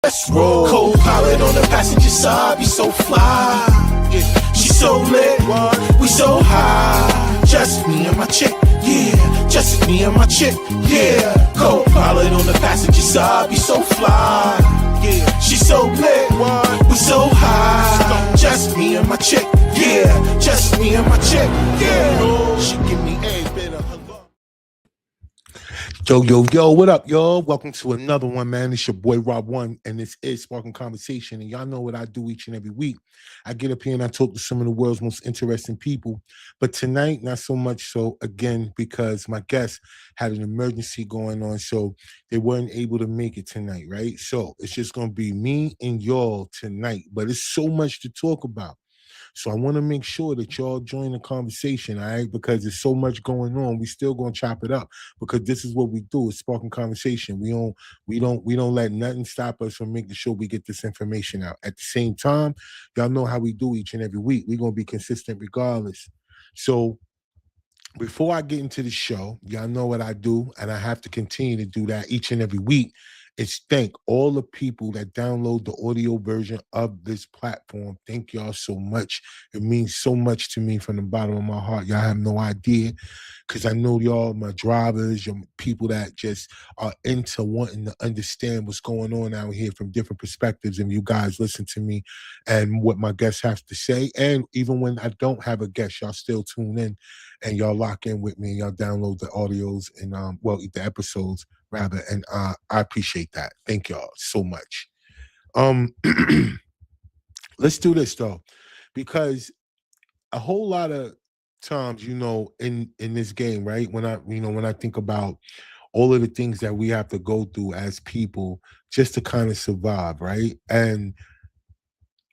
Let's roll. Co-pilot on the passenger side, be so fly. Yeah. She so lit, we so high. Just me and my chick, yeah. Just me and my chick, yeah. Co-pilot on the passenger side, be so fly. Yeah. She so lit, we so high. Just me and my chick, yeah. Just me and my chick, yeah. She give me a bit of her love. Yo, what up, y'all? Welcome to another one, man. It's your boy Rob One, and this is Spark-N-Onversation. And y'all know what I do each and every week. I get up here and I talk to some of the world's most interesting people. But tonight, not so much so, again, because my guests had an emergency going on, so they weren't able to make it tonight, right? So it's just going to be me and y'all tonight. But it's so much to talk about. So I want to make sure that y'all join the conversation, all right? Because there's so much going on. We still gonna chop it up because this is what we do. It's sparking conversation. We don't let nothing stop us from making sure we get this information out. At the same time, y'all know how we do each and every week. We're gonna be consistent regardless. So before I get into the show, y'all know what I do, and I have to continue to do that each and every week. Is thank all the people that download the audio version of this platform. Thank y'all so much. It means so much to me from the bottom of my heart. Y'all have no idea, because I know y'all, my drivers, your people that just are into wanting to understand what's going on out here from different perspectives, and you guys listen to me and what my guests have to say. And even when I don't have a guest, y'all still tune in and y'all lock in with me and y'all download the audios and the episodes rather, and I appreciate that. Thank y'all so much. Let's do this though, because a whole lot of times, in this game, right? When I think about all of the things that we have to go through as people just to kind of survive, right? And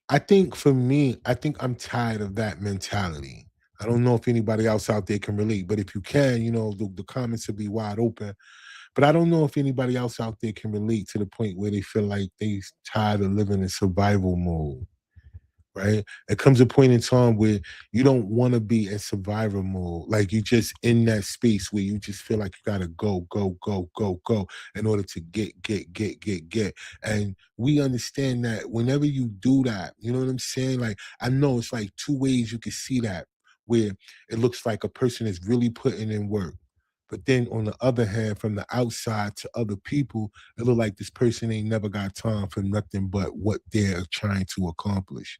I think for me, I'm tired of that mentality. I don't know if anybody else out there can relate, but if you can, the comments will be wide open. But I don't know if anybody else out there can relate to the point where they feel like they're tired of living in survival mode, right? It comes a point in time where you don't want to be in survival mode. Like you just in that space where you just feel like you got to go in order to get. And we understand that whenever you do that, you know what I'm saying? Like, I know it's like two ways you can see that, where it looks like a person is really putting in work. But then on the other hand, from the outside to other people, it look like this person ain't never got time for nothing but what they're trying to accomplish.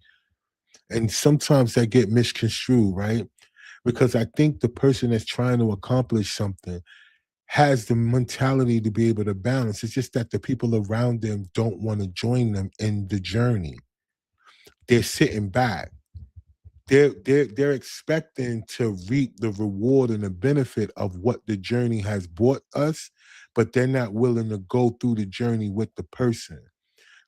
And sometimes that get misconstrued, right? Because I think the person that's trying to accomplish something has the mentality to be able to balance. It's just that the people around them don't want to join them in the journey. They're sitting back. They're expecting to reap the reward and the benefit of what the journey has brought us, but they're not willing to go through the journey with the person.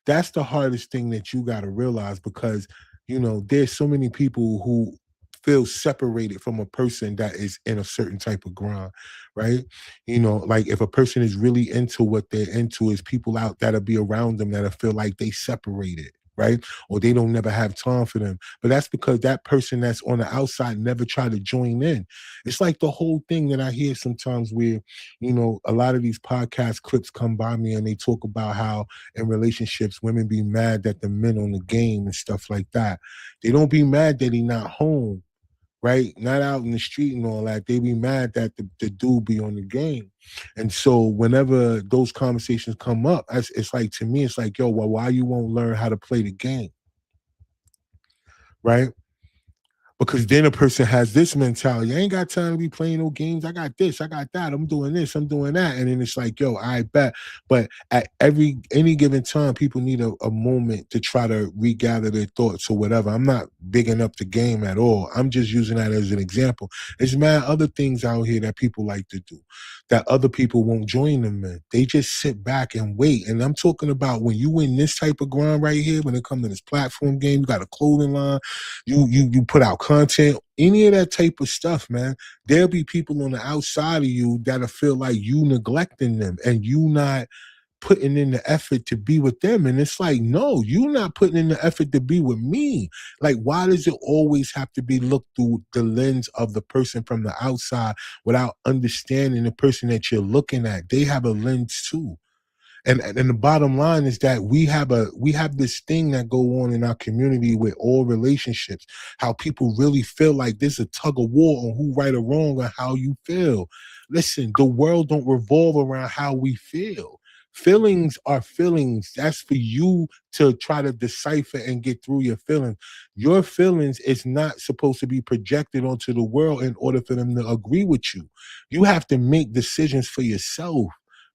That's the hardest thing that you got to realize, because there's so many people who feel separated from a person that is in a certain type of grind, right? Like if a person is really into what they're into, is people out that'll be around them that'll feel like they separated, right? Or they don't never have time for them. But that's because that person that's on the outside never tried to join in. It's like the whole thing that I hear sometimes where, a lot of these podcast clips come by me and they talk about how in relationships, women be mad that the men on the game and stuff like that. They don't be mad that he not home, right? Not out in the street and all that. They be mad that the dude be on the game. And so whenever those conversations come up, it's like, to me, it's like, yo, well, why you won't learn how to play the game, right? Because then a person has this mentality: I ain't got time to be playing no games. I got this, I got that. I'm doing this, I'm doing that. And then it's like, yo, I bet. But at any given time, people need a moment to try to regather their thoughts or whatever. I'm not bigging up the game at all. I'm just using that as an example. There's mad other things out here that people like to do that other people won't join them in. They just sit back and wait. And I'm talking about when you in this type of grind right here, when it comes to this platform game, you got a clothing line, you put out content, any of that type of stuff, man. There'll be people on the outside of you that'll feel like you neglecting them and you not putting in the effort to be with them. And it's like, no, you're not putting in the effort to be with me. Like, why does it always have to be looked through the lens of the person from the outside without understanding the person that you're looking at? They have a lens too. And the bottom line is that we have this thing that go on in our community with all relationships, how people really feel like there's a tug of war on who right or wrong or how you feel. Listen, the world don't revolve around how we feel. Feelings are feelings. That's for you to try to decipher and get through your feelings. Your feelings is not supposed to be projected onto the world in order for them to agree with you. You have to make decisions for yourself,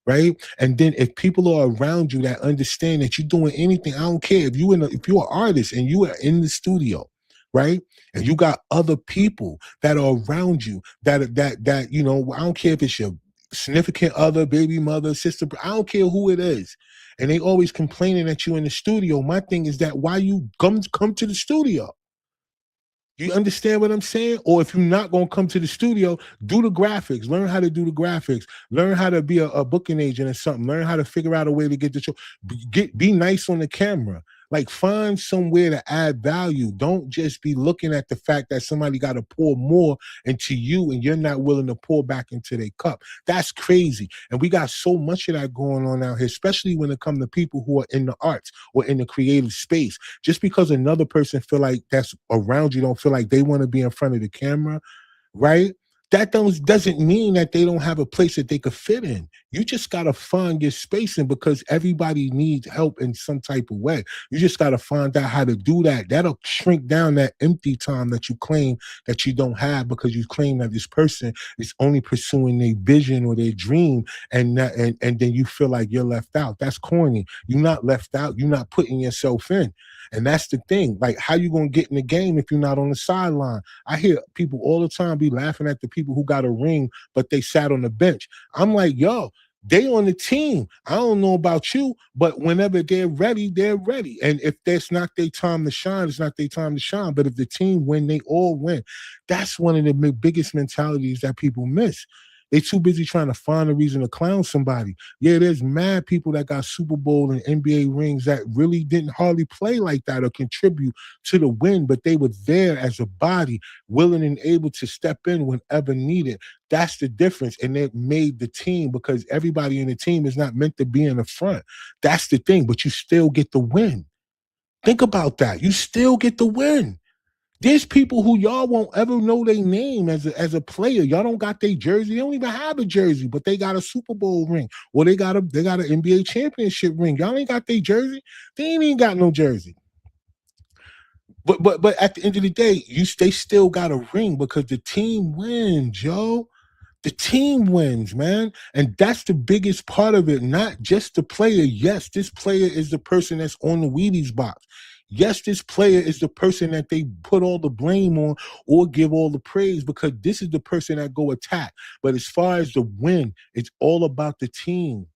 right? And then if people are around you that understand that you're doing anything, I don't care if if you're an artist and you are in the studio, right? And you got other people that are around you that I don't care if it's your significant other, baby mother, sister, I don't care who it is. And they always complaining at you in the studio. My thing is that why you come to the studio? You understand what I'm saying? Or if you're not going to come to the studio, do the graphics. Learn how to do the graphics. Learn how to be a booking agent or something. Learn how to figure out a way to get the show. Be nice on the camera. Like find somewhere to add value. Don't just be looking at the fact that somebody got to pour more into you and you're not willing to pour back into their cup. That's crazy. And we got so much of that going on out here, especially when it comes to people who are in the arts or in the creative space. Just because another person feel like that's around you don't feel like they want to be in front of the camera, right? That doesn't mean that they don't have a place that they could fit in. You just got to find your spacing because everybody needs help in some type of way. You just got to find out how to do that. That'll shrink down that empty time that you claim that you don't have because you claim that this person is only pursuing their vision or their dream and then you feel like you're left out. That's corny. You're not left out. You're not putting yourself in. And that's the thing. Like, how you gonna get in the game if you're not on the sideline? I hear people all the time be laughing at the people who got a ring, but they sat on the bench. I'm like, yo, they on the team. I don't know about you, but whenever they're ready, they're ready. And if that's not their time to shine, it's not their time to shine. But if the team win, they all win. That's one of the biggest mentalities that people miss. They too busy trying to find a reason to clown somebody. Yeah, there's mad people that got Super Bowl and NBA rings that really didn't hardly play like that or contribute to the win, but they were there as a body, willing and able to step in whenever needed. That's the difference. And it made the team because everybody in the team is not meant to be in the front. That's the thing, but you still get the win. Think about that. You still get the win. There's people who y'all won't ever know their name as a player. Y'all don't got their jersey. They don't even have a jersey, but they got a Super Bowl ring or they got an NBA championship ring. Y'all ain't got their jersey. They ain't even got no jersey. But at the end of the day, they still got a ring because the team wins, yo. The team wins, man. And that's the biggest part of it, not just the player. Yes, this player is the person that's on the Wheaties box. Yes, this player is the person that they put all the blame on or give all the praise because this is the person that go attack. But as far as the win, it's all about the team.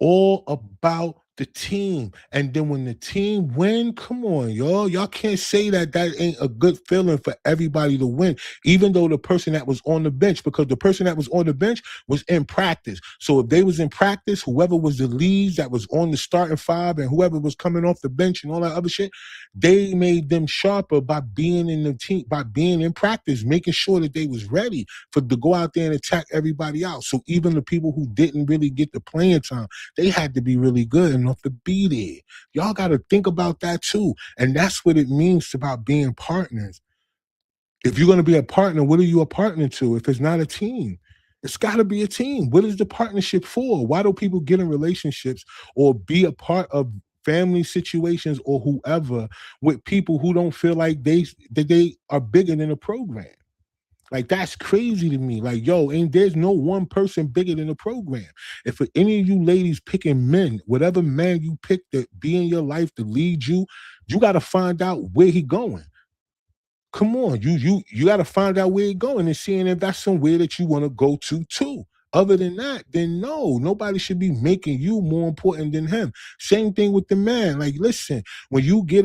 All about the team. And then when the team win, come on, y'all. Y'all can't say that ain't a good feeling for everybody to win, even though the person that was on the bench, because the person that was on the bench was in practice. So if they was in practice, whoever was the leads that was on the starting five and whoever was coming off the bench and all that other shit, they made them sharper by being in the team, by being in practice, making sure that they was ready to go out there and attack everybody else. So even the people who didn't really get the playing time, they had to be really good enough to be there. Y'all got to think about that too. And that's what it means about being partners. If you're going to be a partner, what are you a partner to if it's not a team? It's got to be a team. What is the partnership for? Why do people get in relationships or be a part of family situations or whoever with people who don't feel like they are bigger than the program? Like, that's crazy to me. Like, yo, there's no one person bigger than the program. If for any of you ladies picking men, whatever man you pick to be in your life to lead you, you got to find out where he going. Come on, you got to find out where he going and seeing if that's somewhere that you want to go to too. Other than that, then no, nobody should be making you more important than him. Same thing with the man. Like, listen, when you get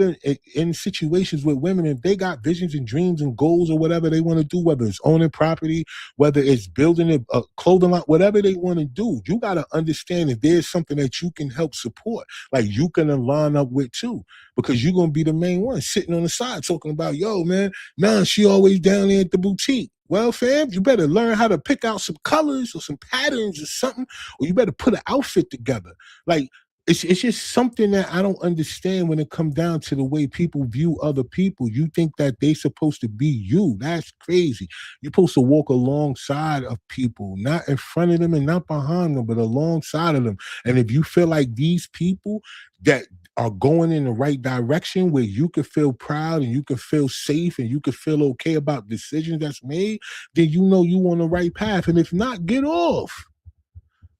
in situations with women, if they got visions and dreams and goals or whatever they want to do, whether it's owning property, whether it's building a clothing line, whatever they want to do, you got to understand if there's something that you can help support, like you can line up with too, because you're going to be the main one sitting on the side talking about, yo, man, nah, she always down there at the boutique. Well, fam, you better learn how to pick out some colors or some patterns or something, or you better put an outfit together. Like it's just something that I don't understand when it comes down to the way people view other people. You think that they supposed to be you. That's crazy. You're supposed to walk alongside of people, not in front of them and not behind them, but alongside of them. And if you feel like these people that are going in the right direction where you can feel proud and you can feel safe and you can feel okay about decisions that's made, then you know you on the right path. And if not, get off.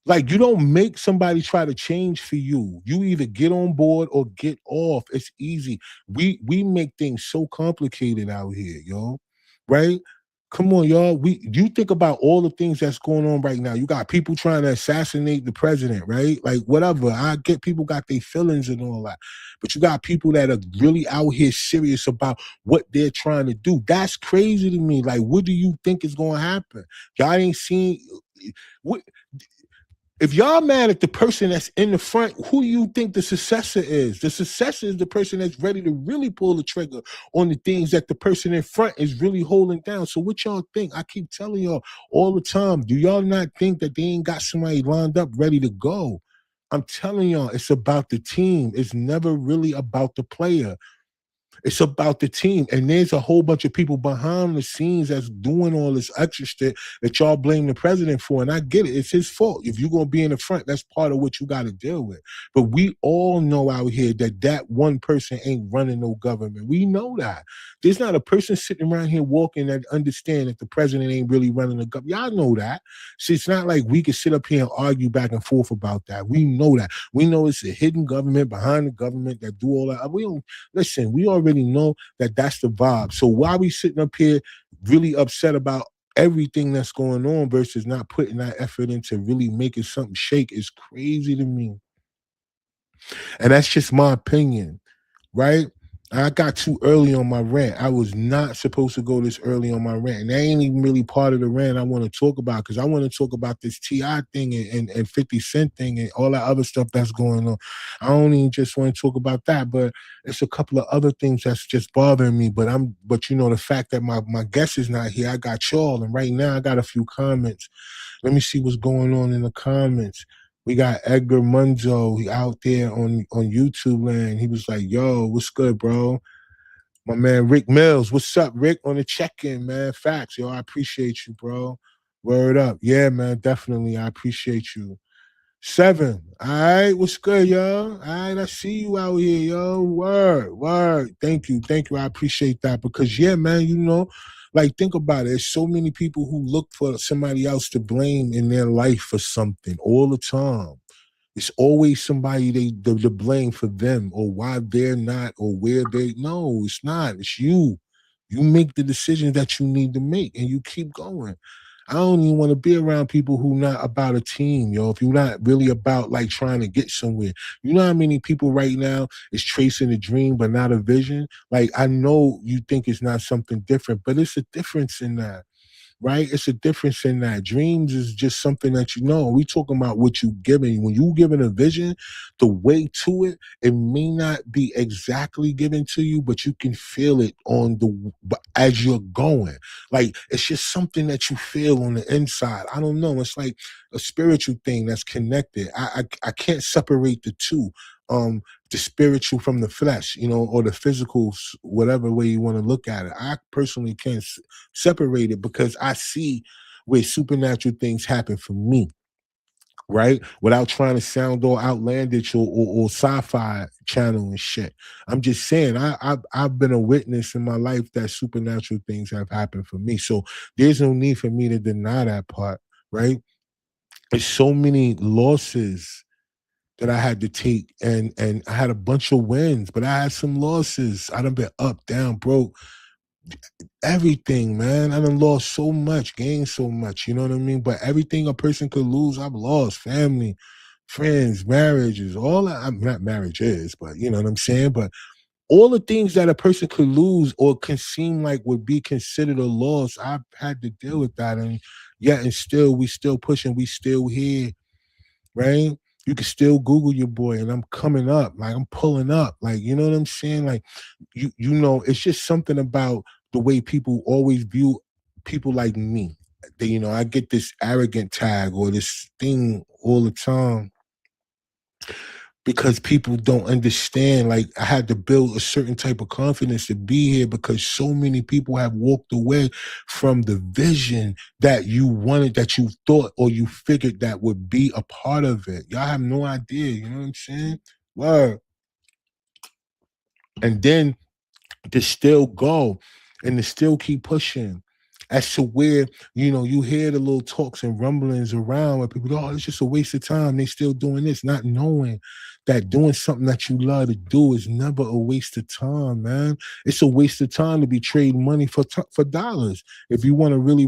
Like you don't make somebody try to change for you. You either get on board or get off. It's easy. We make things so complicated out here, yo. Right? Come on, y'all. You think about all the things that's going on right now. You got people trying to assassinate the president, right? Like whatever. I get people got their feelings and all that. But you got people that are really out here serious about what they're trying to do. That's crazy to me. Like, what do you think is gonna happen? Y'all ain't seen what if y'all mad at the person that's in the front, who do you think the successor is? The successor is the person that's ready to really pull the trigger on the things that the person in front is really holding down. So what y'all think? I keep telling y'all all the time, do y'all not think that they ain't got somebody lined up ready to go? I'm telling y'all, it's about the team. It's never really about the player. It's about the team. And there's a whole bunch of people behind the scenes that's doing all this extra shit that y'all blame the president for. And I get it. It's his fault. If you're going to be in the front, that's part of what you got to deal with. But we all know out here that that one person ain't running no government. We know that. There's not a person sitting around here walking that understand that the president ain't really running the government. Y'all know that. So it's not like we can sit up here and argue back and forth about that. We know that. We know it's a hidden government behind the government that do all that. We don't listen. We already know that that's the vibe. So why are we sitting up here really upset about everything that's going on versus not putting that effort into really making something shake is crazy to me. And that's just my opinion, right? I got too early on my rant. I was not supposed to go this early on my rant. And that ain't even really part of the rant I want to talk about because I want to talk about this T.I. thing and 50 Cent thing and all that other stuff that's going on. I don't even just want to talk about that, but it's a couple of other things that's just bothering me. But you know, the fact that my guest is not here, I got y'all. And right now I got a few comments. Let me see what's going on in the comments. We got Edgar Munzo he out there on YouTube land. He was like, yo, what's good, bro? My man Rick Mills, what's up, Rick? On the check-in, man. Facts, yo, I appreciate you, bro. Word up. Yeah, man, definitely. I appreciate you. Seven. All right, what's good, yo? All right, I see you out here, yo. Word, word. Thank you, thank you. I appreciate that because, yeah, man, you know, like think about it. There's so many people who look for somebody else to blame in their life for something all the time. It's always somebody to blame for them or why they're not or where they. No, it's not. It's you. You make the decisions that you need to make, and you keep going. I don't even want to be around people who not about a team, yo. If you're not really about like trying to get somewhere, you know how many people right now is chasing a dream but not a vision. Like I know you think it's not something different, but it's a difference in that, right? It's a difference in that. Dreams is just something that you know. We talking about what you giving. When you giving a vision, the way to it, it may not be exactly given to you, but you can feel it on the as you're going. Like it's just something that you feel on the inside. I don't know. It's like a spiritual thing that's connected. I can't separate the two. The spiritual from the flesh, you know, or the physical, whatever way you want to look at it. I personally can't separate it because I see where supernatural things happen for me, right? Without trying to sound all outlandish or sci-fi channel and shit. I'm just saying I've been a witness in my life that supernatural things have happened for me. So there's no need for me to deny that part, right? There's so many losses that I had to take, and I had a bunch of wins, but I had some losses. I done been up, down, broke, everything, man. I done lost so much, gained so much, you know what I mean? But everything a person could lose, I've lost. Family, friends, marriages, all that. I'm not marriages, but you know what I'm saying? But all the things that a person could lose or can seem like would be considered a loss, I've had to deal with that. And yet and still, we still pushing, we still here, right? You can still Google your boy, and I'm coming up, like I'm pulling up, like you know what I'm saying. Like you know, it's just something about the way people always view people like me, they, I get this arrogant tag or this thing all the time because people don't understand. Like, I had to build a certain type of confidence to be here because so many people have walked away from the vision that you wanted, that you thought or you figured that would be a part of it. Y'all have no idea. You know what I'm saying? Word. And then to still go and to still keep pushing. As to where, you hear the little talks and rumblings around where people go, oh, it's just a waste of time. They still doing this, not knowing that doing something that you love to do is never a waste of time, man. It's a waste of time to be trading money for dollars. If you want to really,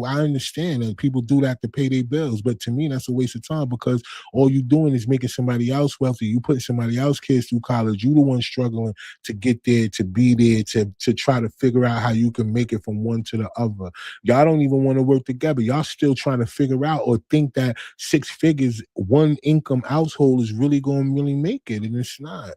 I understand that people do that to pay their bills, but to me, that's a waste of time because all you're doing is making somebody else wealthy. You putting somebody else's kids through college. You the one struggling to get there, to be there, to try to figure out how you can make it from one to the other. Y'all don't even want to work together. Y'all still trying to figure out or think that 6 figures, one income household is really going to really make it, and it's not.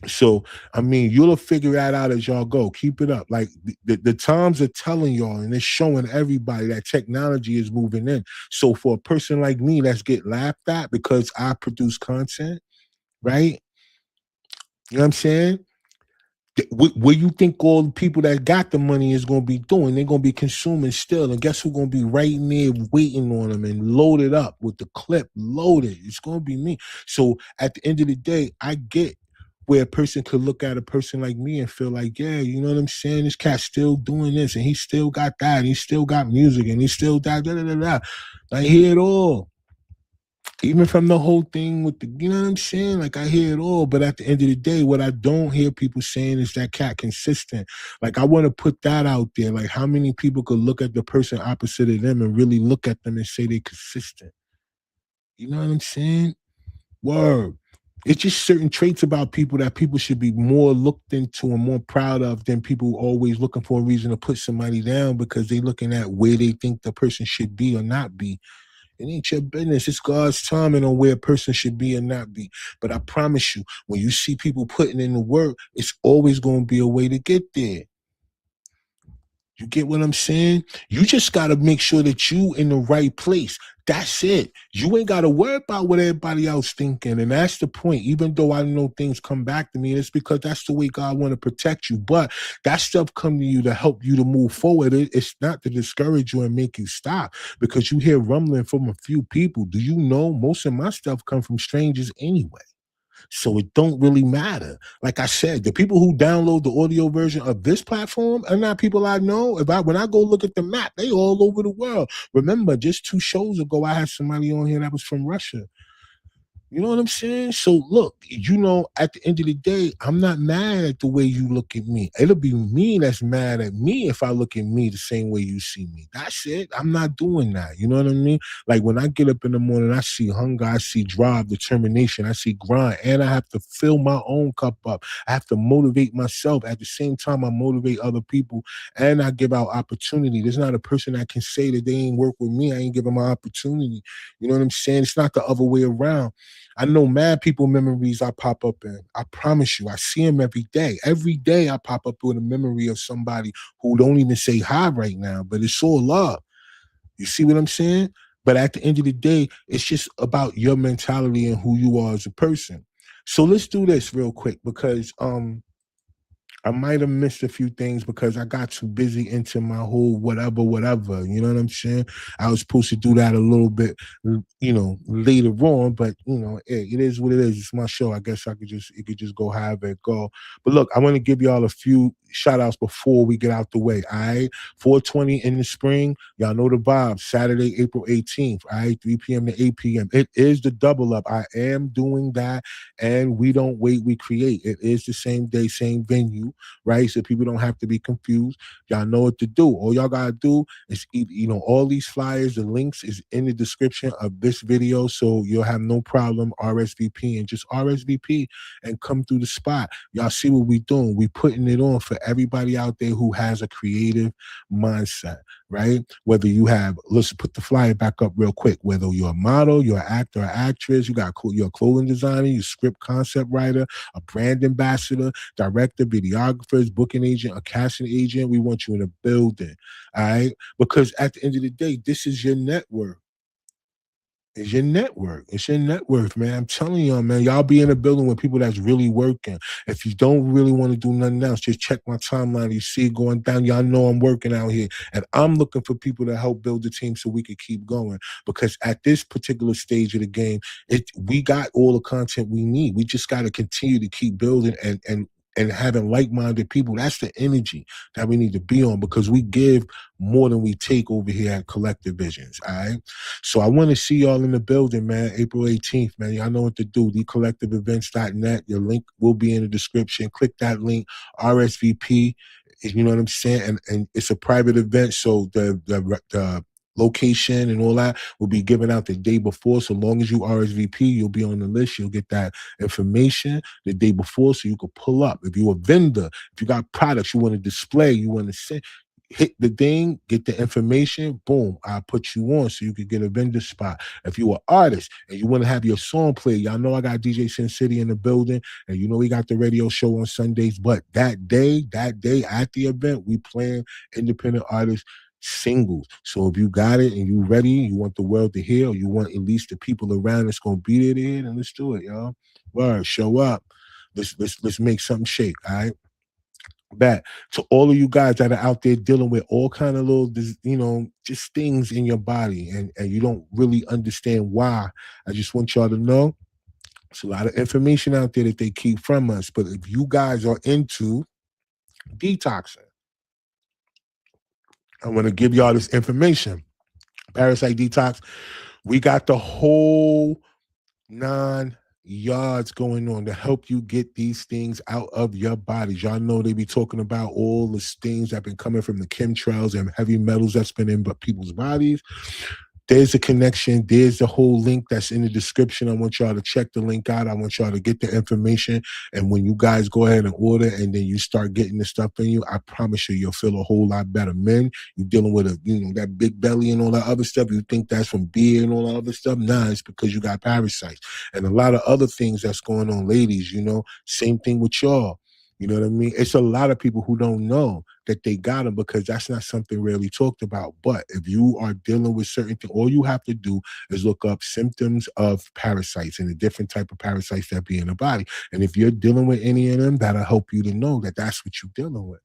So, I mean, you'll figure that out as y'all go. Keep it up. Like, the times are telling y'all, and it's showing everybody that technology is moving in. So for a person like me that's get laughed at because I produce content, right? You know what I'm saying? What you think all the people that got the money is going to be doing? They're going to be consuming still. And guess who's going to be right in there waiting on them and loaded up with the clip loaded? It's going to be me. So at the end of the day, I get where a person could look at a person like me and feel like, yeah, you know what I'm saying? This cat's still doing this and he still got that. And he still got music and he still that. Da, da, da, da. I hear it all. Even from the whole thing with the, you know what I'm saying? Like, I hear it all, but at the end of the day, what I don't hear people saying is that cat consistent. Like, I want to put that out there. Like, how many people could look at the person opposite of them and really look at them and say they consistent? You know what I'm saying? Word. It's just certain traits about people that people should be more looked into and more proud of than people always looking for a reason to put somebody down because they looking at where they think the person should be or not be. It ain't your business. It's God's timing on where a person should be or not be. But I promise you, when you see people putting in the work, it's always going to be a way to get there. You get what I'm saying? You just got to make sure that you in the right place. That's it. You ain't got to worry about what everybody else thinking. And that's the point. Even though I know things come back to me, it's because that's the way God want to protect you. But that stuff come to you to help you to move forward. It's not to discourage you and make you stop because you hear rumbling from a few people. Do you know most of my stuff come from strangers anyway? So it don't really matter. Like I said, the people who download the audio version of this platform are not people I know. When I go look at the map, they all over the world. Remember, just 2 shows ago, I had somebody on here that was from Russia. You know what I'm saying? So look, at the end of the day, I'm not mad at the way you look at me. It'll be me that's mad at me if I look at me the same way you see me. That's it. I'm not doing that. You know what I mean? Like, when I get up in the morning, I see hunger, I see drive, determination, I see grind, and I have to fill my own cup up. I have to motivate myself. At the same time, I motivate other people, and I give out opportunity. There's not a person that can say that they ain't work with me. I ain't give them an opportunity. You know what I'm saying? It's not the other way around. I know mad people memories I pop up in. I promise you, I see them every day. Every day I pop up with a memory of somebody who don't even say hi right now, but it's all love. You see what I'm saying? But at the end of the day, it's just about your mentality and who you are as a person. So let's do this real quick because I might have missed a few things because I got too busy into my whole whatever. You know what I'm saying? I was supposed to do that a little bit, later on, but it is what it is. It's my show. I guess it could just go however it go. But look, I want to give y'all a few shout outs before we get out the way. All right. 420 in the spring. Y'all know the vibes. Saturday, April 18th. All right. 3 p.m. to 8 p.m. It is the double up. I am doing that. And we don't wait, we create. It is the same day, same venue, right? So people don't have to be confused. Y'all know what to do. All y'all gotta do is, all these flyers, the links is in the description of this video, so you'll have no problem RSVP and just RSVP and come through the spot. Y'all see what we doing. We putting it on for everybody out there who has a creative mindset. right? Whether you have, let's put the flyer back up real quick. Whether you're a model, you're an actor, or actress, you're a clothing designer, you're a script concept writer, a brand ambassador, director, videographers, booking agent, a casting agent. We want you in a building, all right? Because at the end of the day, this is your network. It's your network. It's your network, man. I'm telling y'all, man. Y'all be in a building with people that's really working. If you don't really want to do nothing else, just check my timeline. You see it going down. Y'all know I'm working out here. And I'm looking for people to help build the team so we can keep going. Because at this particular stage of the game, we got all the content we need. We just got to continue to keep building and having like-minded people. That's the energy that we need to be on, because we give more than we take over here at Collective Visions, all right? So I want to see y'all in the building, man, April 18th, man. Y'all know what to do, thecollectiveevents.net. Your link will be in the description. Click that link, RSVP, you know what I'm saying? And it's a private event, so the location and all that will be given out the day before. So long as you RSVP, you'll be on the list. You'll get that information the day before, so you can pull up. If you're a vendor, if you got products you want to display, you want to send, hit the thing, get the information, boom, I'll put you on so you can get a vendor spot. If you're an artist and you want to have your song played, y'all know I got DJ Sin City in the building, and you know we got the radio show on Sundays, but that day at the event, we playing independent artists singles. So if you got it and you ready, you want the world to hear, or you want at least the people around that's gonna be there to hear, then let's do it, y'all. Word, show up. Let's make something shake, all right? Back to all of you guys that are out there dealing with all kind of little, just things in your body, and you don't really understand why. I just want y'all to know it's a lot of information out there that they keep from us. But if you guys are into detoxing, I want to give y'all this information. Parasite Detox, we got the whole 9 yards going on to help you get these things out of your bodies. Y'all know they be talking about all the things that been coming from the chemtrails and heavy metals that's been in people's bodies. There's a connection. There's the whole link that's in the description. I want y'all to check the link out. I want y'all to get the information. And when you guys go ahead and order and then you start getting the stuff in you, I promise you'll feel a whole lot better. Men, you're dealing with that big belly and all that other stuff. You think that's from beer and all that other stuff. Nah, it's because you got parasites. And a lot of other things that's going on, ladies, same thing with y'all. You know what I mean? It's a lot of people who don't know that they got them because that's not something rarely talked about. But if you are dealing with certain things, all you have to do is look up symptoms of parasites and the different type of parasites that be in the body. And if you're dealing with any of them, that'll help you to know that that's what you're dealing with.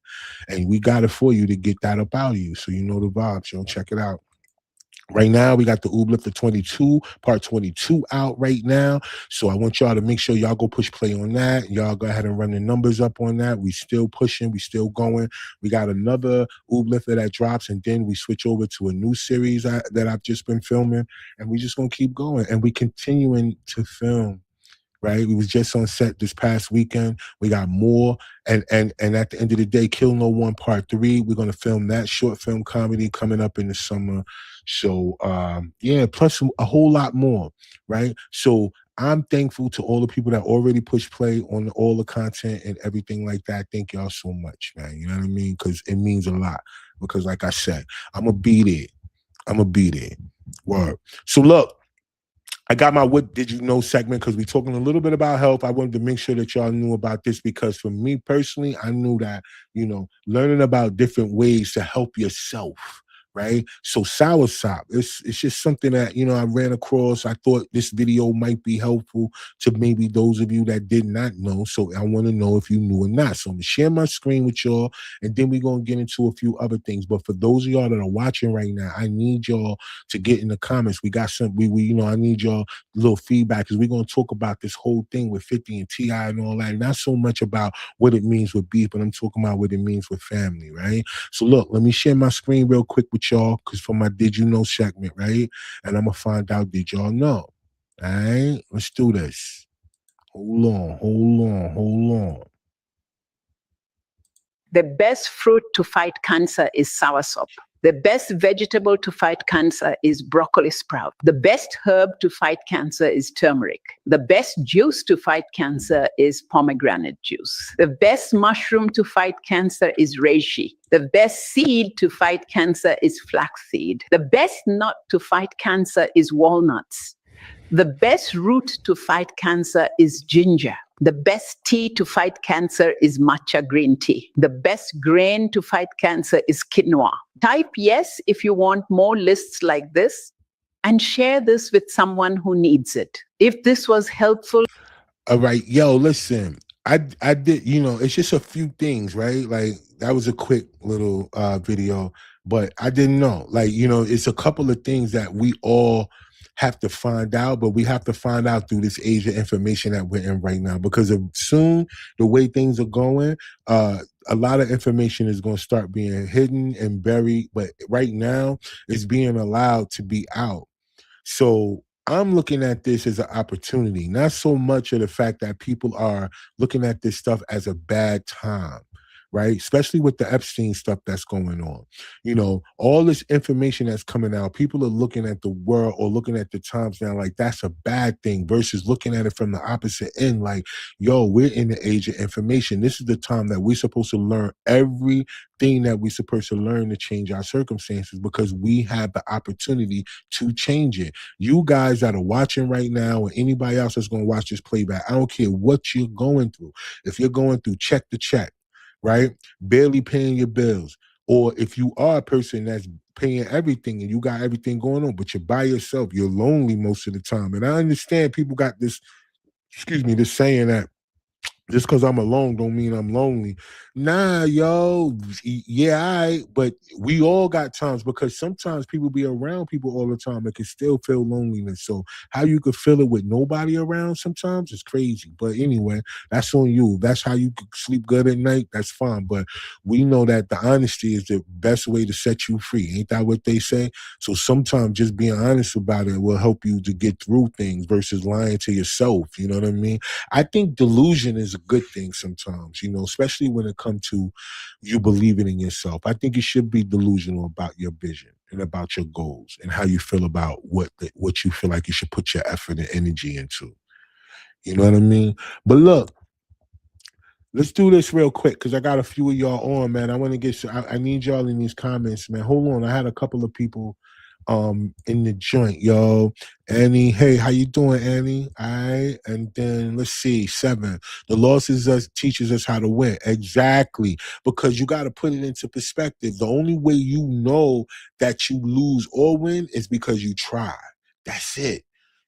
And we got it for you to get that up out of you. So you know the vibes, yo. Check it out. Right now, we got the Ooblifter 22, part 22 out right now. So I want y'all to make sure y'all go push play on that. Y'all go ahead and run the numbers up on that. We still pushing. We still going. We got another Ooblifter that drops, and then we switch over to a new series that I've just been filming. And we just going to keep going. And we continuing to film. Right, we was just on set this past weekend. We got more, and at the end of the day, Kill No One Part 3. We're gonna film that short film comedy coming up in the summer. So plus a whole lot more. Right, so I'm thankful to all the people that already push play on all the content and everything like that. Thank y'all so much, man. You know what I mean? Because it means a lot. Because like I said, I'ma be there. Word. So look. I got my What Did You Know segment because we're talking a little bit about health. I wanted to make sure that y'all knew about this because for me personally, I knew that, learning about different ways to help yourself, right? So soursop, it's just something that, I ran across. I thought this video might be helpful to maybe those of you that did not know. So I want to know if you knew or not. So I'm going to share my screen with y'all, and then we're going to get into a few other things. But for those of y'all that are watching right now, I need y'all to get in the comments. We got some, I need y'all little feedback because we're going to talk about this whole thing with 50 and T.I. and all that. Not so much about what it means with beef, but I'm talking about what it means with family, right? So look, let me share my screen real quick with y'all because for my Did You Know segment, right? And I'm going to find out, did y'all know? All right, let's do this. Hold on. The best fruit to fight cancer is soursop. The best vegetable to fight cancer is broccoli sprout. The best herb to fight cancer is turmeric. The best juice to fight cancer is pomegranate juice. The best mushroom to fight cancer is reishi. The best seed to fight cancer is flaxseed. The best nut to fight cancer is walnuts. The best root to fight cancer is ginger. The best tea to fight cancer is matcha green tea. The best grain to fight cancer is quinoa. Type yes if you want more lists like this and share this with someone who needs it. If this was helpful. All right, yo, listen. I did, it's just a few things, right? Like that was a quick little video, but I didn't know. Like, it's a couple of things that we all have to find out, but we have to find out through this age of information that we're in right now. Because of soon, the way things are going, a lot of information is going to start being hidden and buried. But right now, it's being allowed to be out. So I'm looking at this as an opportunity, not so much of the fact that people are looking at this stuff as a bad time, right? Especially with the Epstein stuff that's going on. All this information that's coming out, people are looking at the world or looking at the times now like that's a bad thing versus looking at it from the opposite end like, yo, we're in the age of information. This is the time that we're supposed to learn everything that we're supposed to learn to change our circumstances because we have the opportunity to change it. You guys that are watching right now or anybody else that's going to watch this playback, I don't care what you're going through. If you're going through check to check, right? Barely paying your bills. Or if you are a person that's paying everything and you got everything going on, but you're by yourself, you're lonely most of the time. And I understand people got this saying that just because I'm alone don't mean I'm lonely. Nah, yo, yeah, but we all got times because sometimes people be around people all the time and can still feel loneliness. So how you could feel it with nobody around sometimes is crazy. But anyway, that's on you. That's how you could sleep good at night. That's fine. But we know that the honesty is the best way to set you free. Ain't that what they say? So sometimes just being honest about it will help you to get through things versus lying to yourself. You know what I mean? I think delusion is a good thing sometimes, especially when it comes to you believing in yourself. I think you should be delusional about your vision and about your goals and how you feel about what you feel like you should put your effort and energy into. You know what I mean? But look, let's do this real quick because I got a few of y'all on, man. I want to get I need y'all in these comments, man. Hold on. I had a couple of people in the joint, yo. Annie, hey, how you doing, Annie? All right, and then let's see, 7. The losses teaches us how to win. Exactly, because you got to put it into perspective. The only way you know that you lose or win is because you try. That's it.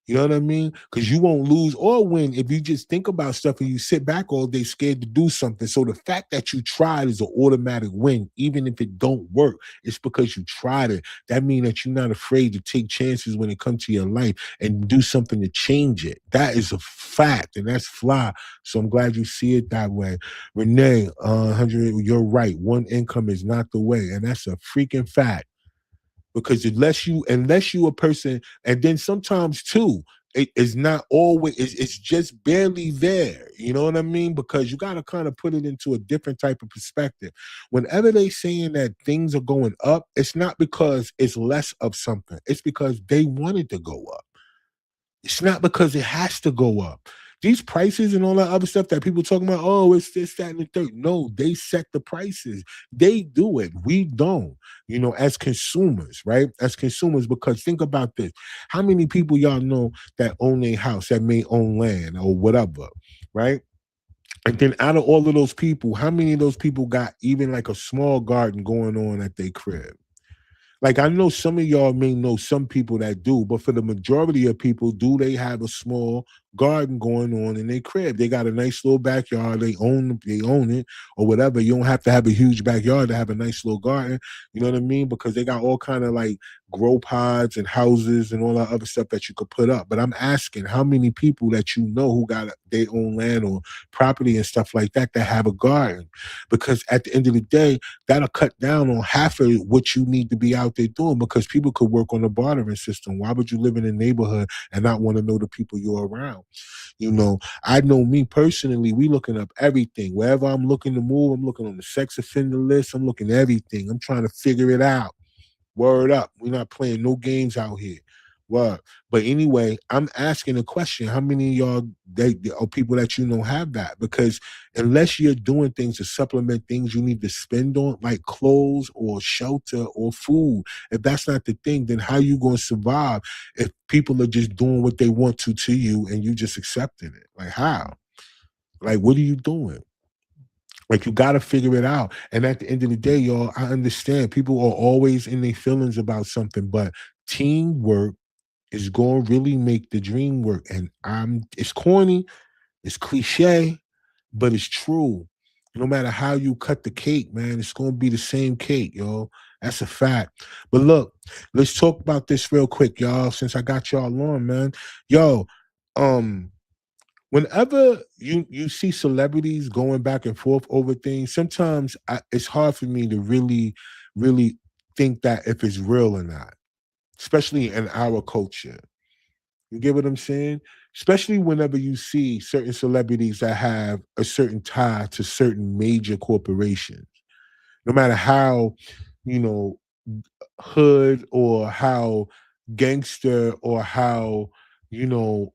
You know what I mean? Because you won't lose or win if you just think about stuff and you sit back all day scared to do something. So the fact that you tried is an automatic win, even if it don't work. It's because you tried it. That means that you're not afraid to take chances when it comes to your life and do something to change it. That is a fact, and that's fly. So I'm glad you see it that way. Renee, 100, you're right. One income is not the way, and that's a freaking fact. Because unless you a person, and then sometimes too, it is not always, it's just barely there. You know what I mean? Because you got to kind of put it into a different type of perspective. Whenever they saying that things are going up, it's not because it's less of something. It's because they wanted to go up. It's not because it has to go up. These prices and all that other stuff that people talking about, oh, it's this, that, and the third. No, they set the prices. They do it. We don't, as consumers, right? As consumers, because think about this. How many people y'all know that own a house, that may own land or whatever, right? And then out of all of those people, how many of those people got even like a small garden going on at their crib? Like, I know some of y'all may know some people that do, but for the majority of people, do they have a small garden going on in their crib? They got a nice little backyard. They own it or whatever. You don't have to have a huge backyard to have a nice little garden. You know what I mean? Because they got all kind of like grow pods and houses and all that other stuff that you could put up. But I'm asking how many people that you know who got their own land or property and stuff like that have a garden? Because at the end of the day, that'll cut down on half of what you need to be out there doing, because people could work on the bartering system. Why would you live in a neighborhood and not want to know the people you're around? I know me personally, we looking up everything. Wherever I'm looking to move, I'm looking on the sex offender list. I'm looking at everything. I'm trying to figure it out. Word up. We're not playing no games out here. Word. But anyway, I'm asking a question. How many of y'all or people that you know have that? Because unless you're doing things to supplement things you need to spend on, like clothes or shelter or food, if that's not the thing, then how you gonna survive if people are just doing what they want to you and you just accepting it? Like how? Like what are you doing? Like you got to figure it out. And at the end of the day, y'all, I understand people are always in their feelings about something, but teamwork is going to really make the dream work. And it's corny, it's cliche, but it's true. No matter how you cut the cake, man, it's going to be the same cake, yo. That's a fact. But look, let's talk about this real quick, y'all, since I got y'all on, man. Yo, um, whenever you see celebrities going back and forth over things, sometimes it's hard for me to really think that if it's real or not, especially in our culture. You get what I'm saying? Especially whenever you see certain celebrities that have a certain tie to certain major corporations, no matter how, you know, hood or how gangster or how, you know,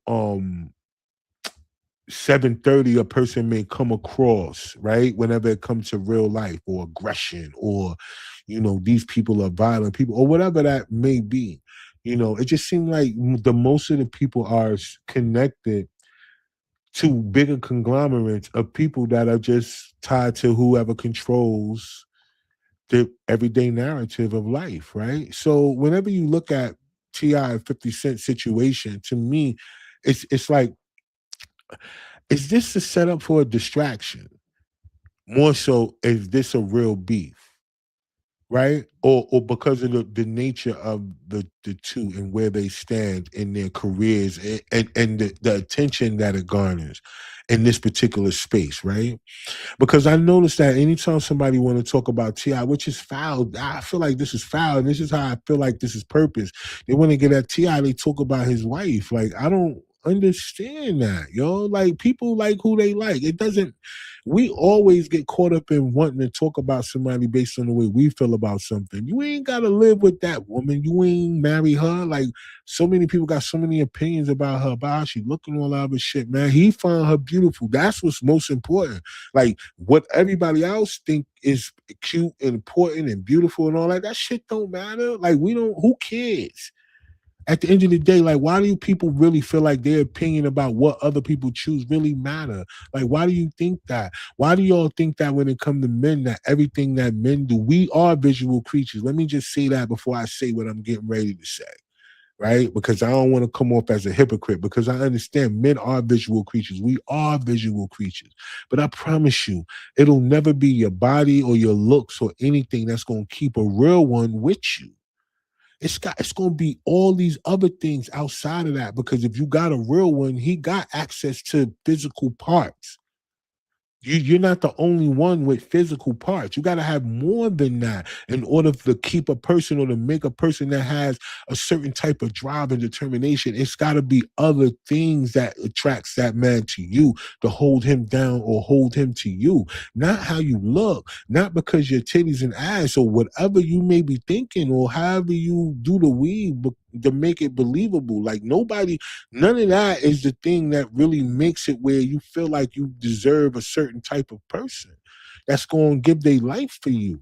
730 a person may come across, right? Whenever it comes to real life or aggression or, you know, these people are violent people or whatever that may be. You know, it just seemed like the most of the people are connected to bigger conglomerates of people that are just tied to whoever controls the everyday narrative of life, right? So whenever you look at T.I. 50 Cent situation, to me, it's like, is this a setup for a distraction? More so, is this a real beef? Right? Or because of the nature of the two and where they stand in their careers and the attention that it garners in this particular space, right? Because I noticed that anytime somebody want to talk about T.I., which is foul, I feel like this is foul, and this is how I feel like this is purpose. They want to get at T.I., they talk about his wife. Like, I don't understand that, yo. Like, people like who they like. It doesn't, we always get caught up in wanting to talk about somebody based on the way we feel about something. You ain't got to live with that woman. You ain't marry her. Like, so many people got so many opinions about her, about how she looking, all that other shit, man. He found her beautiful. That's what's most important. Like, what everybody else think is cute and important and beautiful and all that shit don't matter. Like, we don't, who cares? At the end of the day, like, why do people really feel like their opinion about what other people choose really matter? Like, why do you think that? Why do y'all think that when it comes to men, that everything that men do, we are visual creatures? Let me just say that before I say what I'm getting ready to say, right? Because I don't want to come off as a hypocrite, because I understand men are visual creatures. We are visual creatures. But I promise you, it'll never be your body or your looks or anything that's going to keep a real one with you. It's gonna be all these other things outside of that, because if you got a real one, he got access to physical parts. You're not the only one with physical parts. You got to have more than that in order to keep a person or to make a person that has a certain type of drive and determination. It's got to be other things that attracts that man to you, to hold him down or hold him to you. Not how you look, not because your titties and ass or whatever you may be thinking or however you do the weave to make it believable. Like, none of that is the thing that really makes it where you feel like you deserve a certain type of person that's going to give their life for you.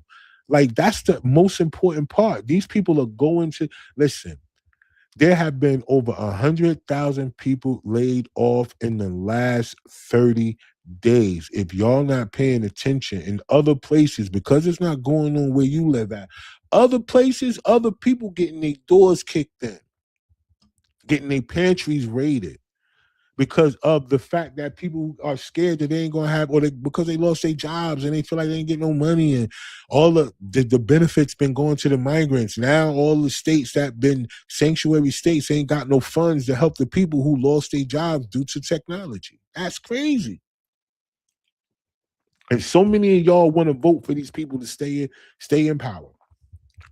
Like, that's the most important part. These people are going to listen. There have been over 100,000 people laid off in the last 30 days. If y'all not paying attention in other places, because it's not going on where you live at, other places, other people getting their doors kicked in, getting their pantries raided, because of the fact that people are scared that they ain't gonna have, or because they lost their jobs and they feel like they ain't getting no money, and all the benefits been going to the migrants. Now all the states that been sanctuary states ain't got no funds to help the people who lost their jobs due to technology. That's crazy. And so many of y'all want to vote for these people to stay in power.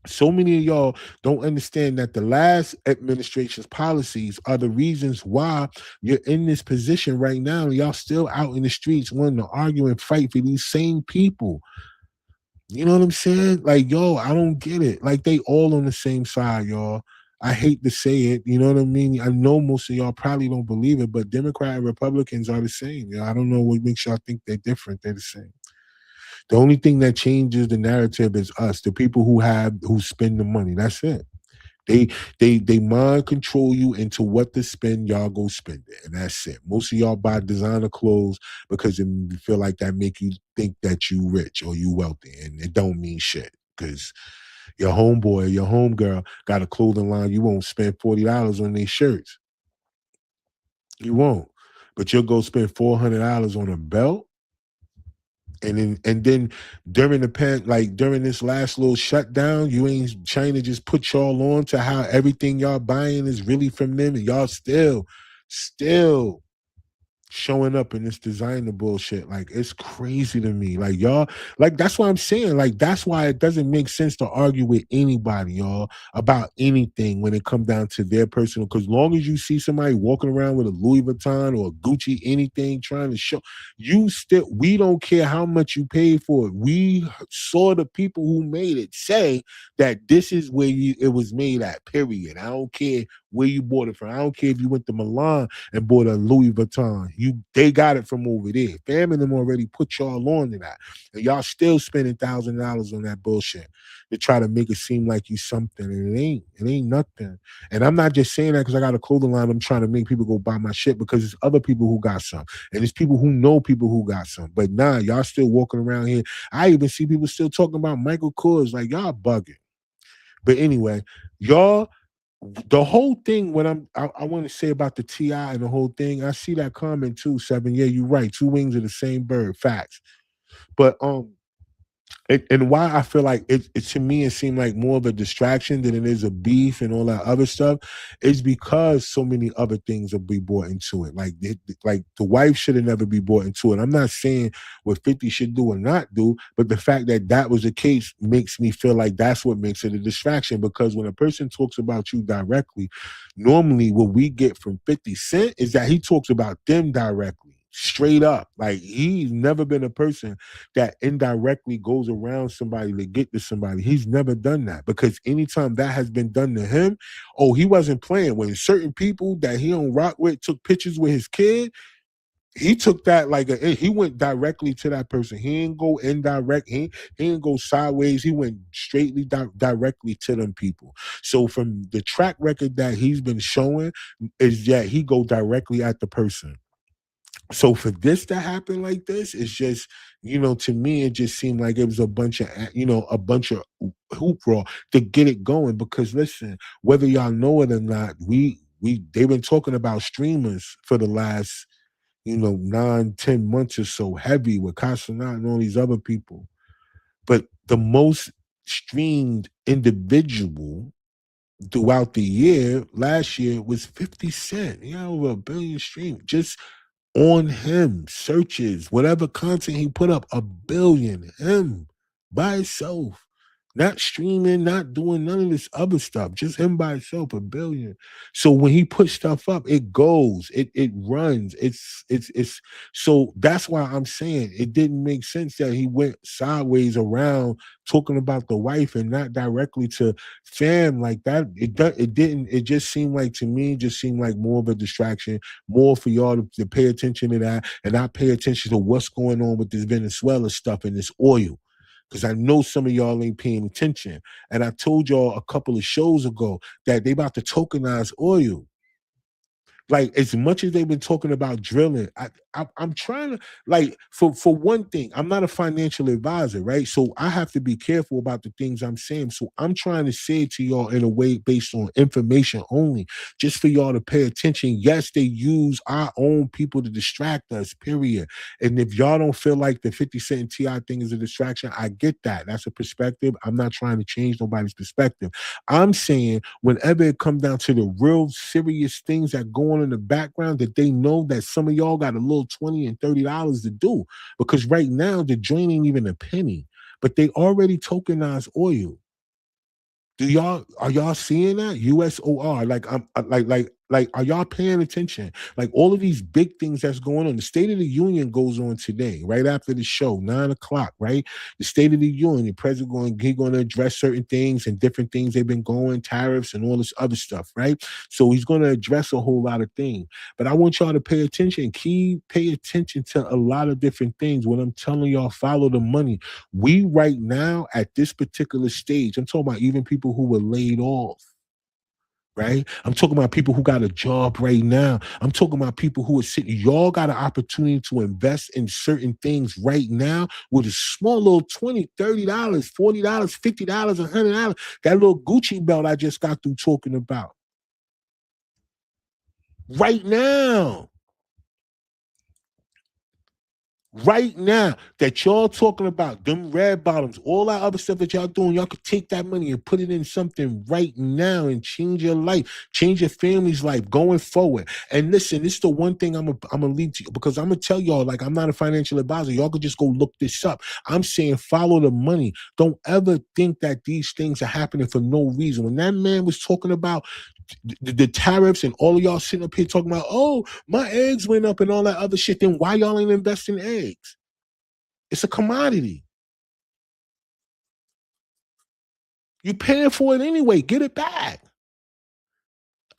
So many of y'all don't understand that the last administration's policies are the reasons why you're in this position right now. Y'all still out in the streets wanting to argue and fight for these same people. You know what I'm saying? Like, yo, I don't get it. Like, they all on the same side, y'all. I hate to say it. You know what I mean? I know most of y'all probably don't believe it, but Democrat and Republicans are the same. You know, I don't know what makes y'all think they're different. They're the same. The only thing that changes the narrative is us, the people who spend the money. That's it. They they mind control you into what to spend. Y'all go spend it, and that's it. Most of y'all buy designer clothes because you feel like that make you think that you rich or you wealthy, and it don't mean shit. Because your homeboy, your homegirl got a clothing line, you won't spend $40 on these shirts. You won't, but you'll go spend $400 on a belt. And then during like during this last little shutdown, you ain't trying to just put y'all on to how everything y'all buying is really from them, and y'all still showing up in this designer bullshit. Like, it's crazy to me. Like, y'all, like, that's what I'm saying. Like, that's why it doesn't make sense to argue with anybody, y'all, about anything when it comes down to their personal. Because long as you see somebody walking around with a Louis Vuitton or a Gucci anything trying to show, we don't care how much you paid for it. We saw the people who made it say that this is where it was made at, period. I don't care where you bought it from. I don't care if you went to Milan and bought a Louis Vuitton. They got it from over there. Fam and them already put y'all on to that. And y'all still spending $1,000 on that bullshit to try to make it seem like you something. And it ain't. It ain't nothing. And I'm not just saying that because I got a clothing line. I'm trying to make people go buy my shit, because it's other people who got some. And it's people who know people who got some. But nah, y'all still walking around here. I even see people still talking about Michael Kors. Like, y'all bugging. But anyway, y'all, the whole thing, I want to say about the T.I. and the whole thing, I see that comment too, Seven. Yeah, you're right. Two wings of the same bird. Facts. But and why I feel like it to me it seemed like more of a distraction than it is a beef and all that other stuff is because so many other things will be brought into it. Like the wife should have never be brought into it. I'm not saying what 50 should do or not do, but the fact that that was the case makes me feel like that's what makes it a distraction. Because when a person talks about you directly, normally what we get from 50 Cent is that he talks about them directly. Straight up. Like, he's never been a person that indirectly goes around somebody to get to somebody. He's never done that, because anytime that has been done to him, oh, he wasn't playing. When certain people that he don't rock with took pictures with his kid, he took that he went directly to that person. He didn't go indirect. He didn't go sideways. He went straightly directly to them people. So from the track record that he's been showing is that he go directly at the person. So for this to happen like this, it's just, to me, it just seemed like it was a bunch of hoopla to get it going. Because listen, whether y'all know it or not, they've been talking about streamers for the last, 9, 10 months or so, heavy with Casanat and all these other people. But the most streamed individual throughout the year, last year, was 50 Cent. Over 1 billion streams. Just on him, searches, whatever content he put up, 1 billion, him by himself, not streaming, not doing none of this other stuff, just him by himself, 1 billion. So when he puts stuff up, it goes, it runs, it's so that's why I'm saying it didn't make sense that he went sideways around talking about the wife and not directly to fam like that. It didn't. It just seemed like, to me, just seemed like more of a distraction, more for y'all to pay attention to that and not pay attention to what's going on with this Venezuela stuff and this oil. Because I know some of y'all ain't paying attention. And I told y'all a couple of shows ago that they about to tokenize oil. Like, as much as they've been talking about drilling, I'm trying to, like, for one thing, I'm not a financial advisor, right? So I have to be careful about the things I'm saying. So I'm trying to say it to y'all in a way based on information only, just for y'all to pay attention. Yes, they use our own people to distract us, period. And if y'all don't feel like the 50 Cent and T.I. thing is a distraction, I get that. That's a perspective. I'm not trying to change nobody's perspective. I'm saying whenever it comes down to the real serious things that go on in the background, that they know that some of y'all got a little $20 and $30 to do. Because right now the joint ain't even a penny, but they already tokenized oil. Are y'all seeing that? USOR. Like, I'm like Like, are y'all paying attention? Like all of these big things that's going on. The State of the Union goes on today, right after the show, 9 o'clock, right? The State of the Union, the president going to address certain things and different things they've been going, tariffs and all this other stuff, right? So he's going to address a whole lot of things. But I want y'all to pay attention. Pay attention to a lot of different things. When I'm telling y'all, follow the money. We right now at this particular stage, I'm talking about even people who were laid off. Right? I'm talking about people who got a job right now. I'm talking about people who are sitting. Y'all got an opportunity to invest in certain things right now with a small little $20, $30, $40, $50, $100. That little Gucci belt I just got through talking about. Right now. Right now that y'all talking about them red bottoms, all that other stuff that y'all doing, y'all could take that money and put it in something right now and change your life, change your family's life going forward. And listen, this is the one thing I'm gonna leave to you, because I'm gonna tell y'all, like, I'm not a financial advisor. Y'all could just go look this up. I'm saying follow the money. Don't ever think that these things are happening for no reason. When that man was talking about the tariffs and all of y'all sitting up here talking about, oh, my eggs went up and all that other shit, then why y'all ain't investing in eggs? It's a commodity. You paying for it anyway. Get it back.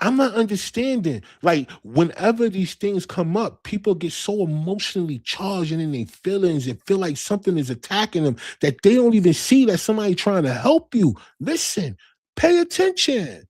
I'm not understanding. Like, whenever these things come up, people get so emotionally charged and in their feelings and feel like something is attacking them that they don't even see that somebody trying to help you. Listen, pay attention.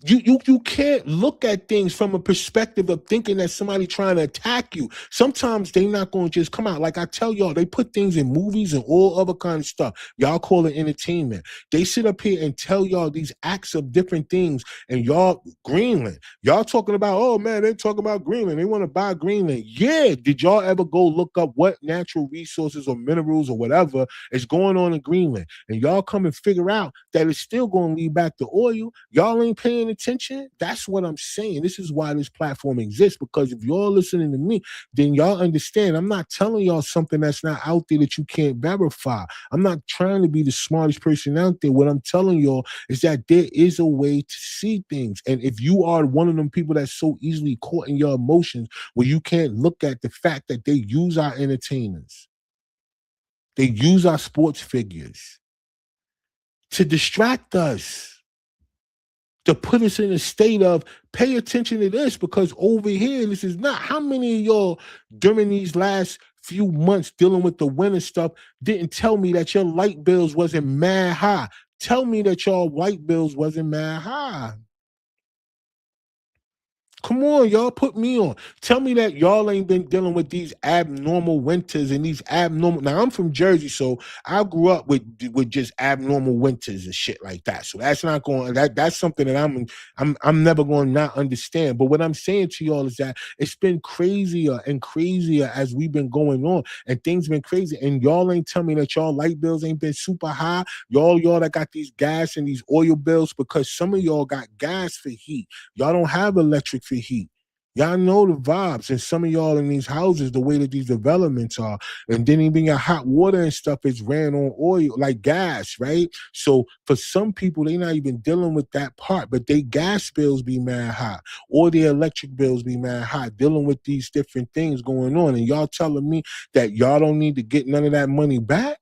You can't look at things from a perspective of thinking that somebody trying to attack you. Sometimes they not going to just come out. Like I tell y'all, they put things in movies and all other kind of stuff. Y'all call it entertainment. They sit up here and tell y'all these acts of different things, and y'all, Greenland. Y'all talking about, oh man, they talking about Greenland. They want to buy Greenland. Yeah. Did y'all ever go look up what natural resources or minerals or whatever is going on in Greenland? And y'all come and figure out that it's still going to lead back to oil. Y'all ain't paying attention. That's what I'm saying. This is why this platform exists, because if y'all listening to me, then y'all understand I'm not telling y'all something that's not out there that you can't verify. I'm not trying to be the smartest person out there. What I'm telling y'all is that there is a way to see things. And if you are one of them people that's so easily caught in your emotions where you can't look at the fact that they use our entertainers, they use our sports figures to distract us, to put us in a state of pay attention to this, because over here, this is not. How many of y'all during these last few months dealing with the winter stuff didn't tell me that your light bills wasn't mad high? Tell me that y'all light bills wasn't mad high. Come on, y'all, put me on. Tell me that y'all ain't been dealing with these abnormal winters and these abnormal. Now, I'm from Jersey, so I grew up with just abnormal winters and shit like that. So that's not going. That's something that I'm never going to not understand. But what I'm saying to y'all is that it's been crazier and crazier as we've been going on, and things been crazy. And y'all ain't tell me that y'all light bills ain't been super high. Y'all that got these gas and these oil bills, because some of y'all got gas for heat. Y'all don't have electric for heat. Y'all know the vibes, and some of y'all in these houses, the way that these developments are, and then even your hot water and stuff is ran on oil, like gas, right? So for some people, they not even dealing with that part, but they gas bills be mad high, or their electric bills be mad high, dealing with these different things going on, and y'all telling me that y'all don't need to get none of that money back?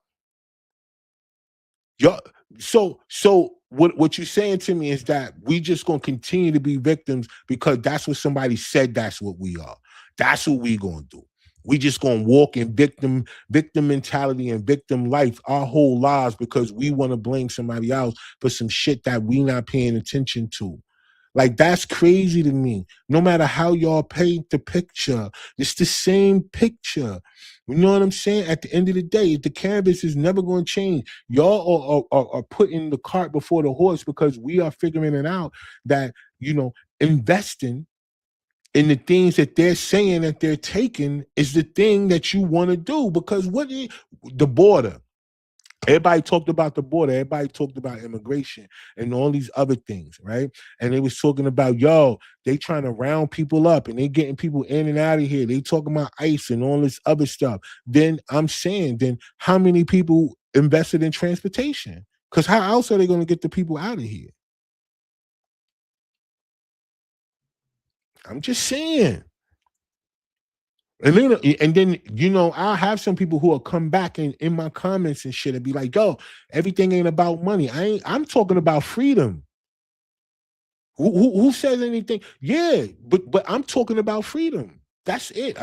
Y'all, so what you're saying to me is that we just gonna continue to be victims because that's what somebody said that's what we are. That's what we gonna do. We just gonna walk in victim mentality and victim life our whole lives because we want to blame somebody else for some shit that we not paying attention to. Like, that's crazy to me. No matter how y'all paint the picture, it's the same picture. You know what I'm saying? At the end of the day, the canvas is never going to change. Y'all are putting the cart before the horse because we are figuring it out that, investing in the things that they're saying that they're taking is the thing that you want to do. Because the border. Everybody talked about the border. Everybody talked about immigration and all these other things, right? And they was talking about, they trying to round people up and they getting people in and out of here. They talking about ICE and all this other stuff. Then I'm saying, how many people invested in transportation? Because how else are they going to get the people out of here? I'm just saying. And then I'll have some people who will come back in my comments and shit and be like, yo, everything ain't about money. I'm talking about freedom. Who says anything? Yeah, but I'm talking about freedom. That's it.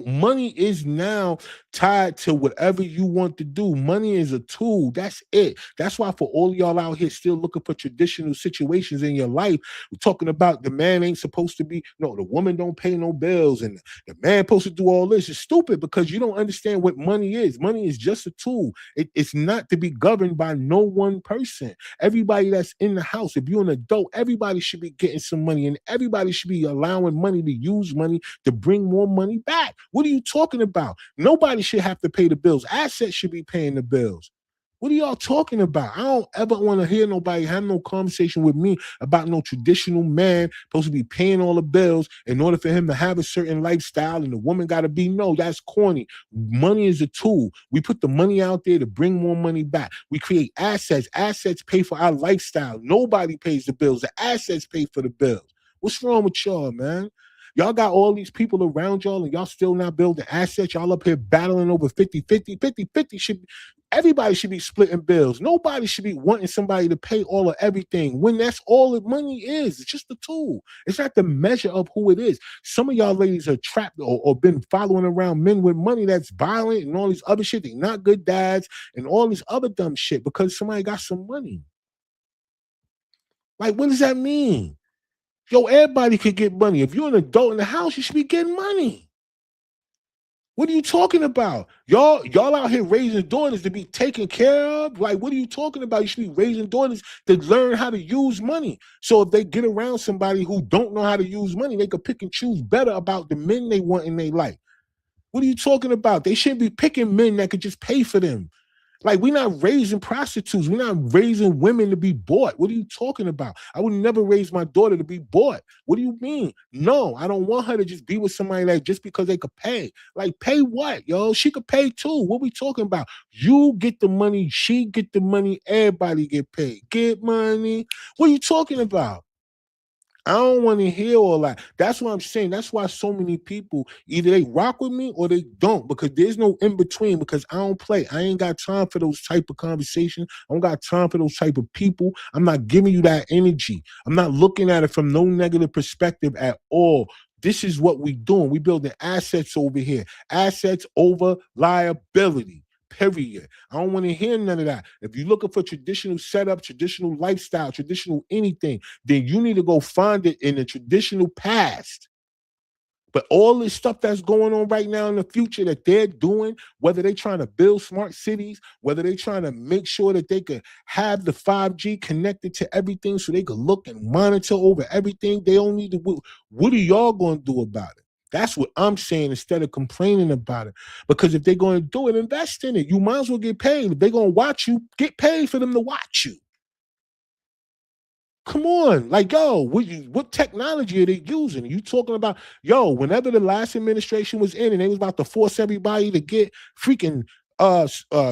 Money is now tied to whatever you want to do. Money is a tool. That's it. That's why for all y'all out here still looking for traditional situations in your life, we're talking about the man ain't supposed to be, no, the woman don't pay no bills and the man supposed to do all this. It's stupid because you don't understand what money is. Money is just a tool. It's not to be governed by no one person. Everybody that's in the house, if you're an adult, everybody should be getting some money and everybody should be allowing money to use money to bring more money back. What are you talking about? Nobody should have to pay the bills. Assets should be paying the bills. What are y'all talking about? I don't ever want to hear nobody have no conversation with me about no traditional man supposed to be paying all the bills in order for him to have a certain lifestyle and the woman got to be. No, that's corny. Money is a tool. We put the money out there to bring more money back. We create assets. Assets pay for our lifestyle. Nobody pays the bills. The assets pay for the bills. What's wrong with y'all, man? Y'all got all these people around y'all and y'all still not building assets. Y'all up here battling over 50-50. 50-50 should everybody should be splitting bills. Nobody should be wanting somebody to pay all of everything when that's all that money is. It's just a tool. It's not the measure of who it is. Some of y'all ladies are trapped or been following around men with money that's violent and all these other shit. They not good dads and all this other dumb shit because somebody got some money. Like, what does that mean? Yo, everybody could get money. If you're an adult in the house, you should be getting money. What are you talking about? Y'all out here raising daughters to be taken care of? Like, what are you talking about? You should be raising daughters to learn how to use money. So if they get around somebody who don't know how to use money, they could pick and choose better about the men they want in their life. What are you talking about? They shouldn't be picking men that could just pay for them. Like, we're not raising prostitutes. We're not raising women to be bought. What are you talking about? I would never raise my daughter to be bought. What do you mean? No, I don't want her to just be with somebody like just because they could pay. Like, pay what, yo? She could pay too. What we talking about? You get the money. She get the money. Everybody get paid. Get money. What are you talking about? I don't want to hear all that. That's what I'm saying. That's why so many people either they rock with me or they don't, because there's no in between. Because I don't play. I ain't got time for those type of conversations. I don't got time for those type of people. I'm not giving you that energy. I'm not looking at it from no negative perspective at all. This is what we doing. We building assets over here. Assets over liability. Period. I don't want to hear none of that. If you're looking for traditional setup, traditional lifestyle, traditional anything, then you need to go find it in the traditional past. But all this stuff that's going on right now in the future that they're doing, whether they're trying to build smart cities, whether they're trying to make sure that they could have the 5G connected to everything so they could look and monitor over everything, they don't need to. What are y'all going to do about it? That's what I'm saying instead of complaining about it. Because if they're going to do it, invest in it. You might as well get paid. If they're going to watch you, get paid for them to watch you. Come on, like, yo, what technology are they using? You talking about, yo, whenever the last administration was in and they was about to force everybody to get freaking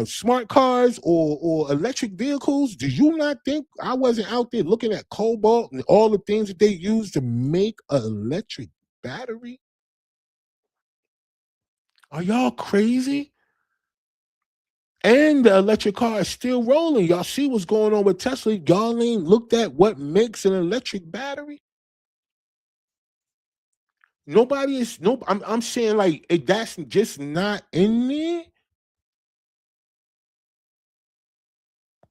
smart cars or electric vehicles, do you not think I wasn't out there looking at cobalt and all the things that they use to make an electric battery? Are y'all crazy? And the electric car is still rolling. Y'all see what's going on with Tesla. Y'all ain't looked at what makes an electric battery. Nobody is no. I'm saying like that's just not in there.